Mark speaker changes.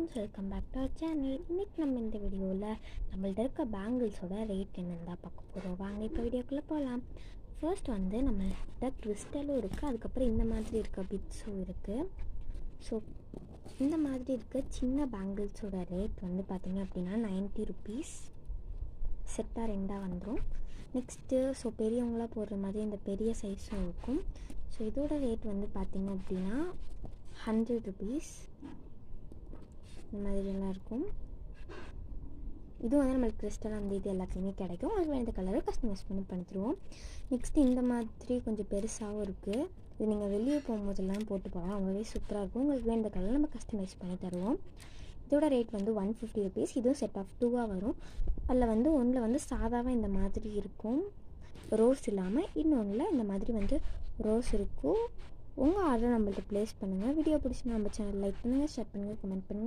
Speaker 1: Friends, welcome back to our channel. இன்றைக்கி நம்ம இந்த வீடியோவில் நம்மள்ட்ட இருக்க பேங்கிள்ஸோட ரேட் என்னென்னு தான் பார்க்க போகிறோம். வாங்க இப்போ வீடியோக்குள்ளே போகலாம். ஃபர்ஸ்ட் வந்து நம்மள்கிட்ட கிறிஸ்டலும் இருக்குது, அதுக்கப்புறம் இந்த மாதிரி இருக்க பிட்ஸும் இருக்குது. ஸோ இந்த மாதிரி இருக்க சின்ன பேங்கிள்ஸோட ரேட் வந்து பார்த்திங்க அப்படின்னா 90 ருபீஸ். செட்டாக ரெண்டாக வந்துடும். நெக்ஸ்ட்டு ஸோ பெரியவங்களாம் போடுற மாதிரி இந்த பெரிய சைஸும் இருக்கும். ஸோ இதோட ரேட் வந்து பார்த்திங்க அப்படின்னா 100 ருபீஸ். இந்த மாதிரியெல்லாம் இருக்கும். இதுவும் வந்து நம்மளுக்கு கிறிஸ்டல் அந்த இது எல்லாத்துலேயுமே கிடைக்கும். அதுக்கு வேண்டிய கலரை கஸ்டமைஸ் பண்ணி தருவோம். நெக்ஸ்ட்டு இந்த மாதிரி கொஞ்சம் பெருசாகவும் இருக்குது. இது நீங்கள் வெளியே போகும்போதெல்லாம் போட்டு போகலாம், ரொம்பவே சூப்பராக இருக்கும். உங்களுக்கு வேண்டிய கலரை நம்ம கஸ்டமைஸ் பண்ணி தருவோம். இதோட ரேட் வந்து 150 ருபீஸ். இதுவும் செட் ஆஃப் 2ஆக வரும். அதில் வந்து ஒன்றில் வந்து சாதாவாக இந்த மாதிரி இருக்கும், ரோஸ் இல்லாமல். இன்னொன்றில் இந்த மாதிரி வந்து ரோஸ் இருக்கும். உங்கள் ஆர்டர் நம்மள்ட்ட ப்ளேஸ் பண்ணுங்கள். வீடியோ பிடிச்சினா நம்ம சேனல் லைக் பண்ணுங்கள், ஷேர் பண்ணுங்கள், கமெண்ட் பண்ணுங்கள்.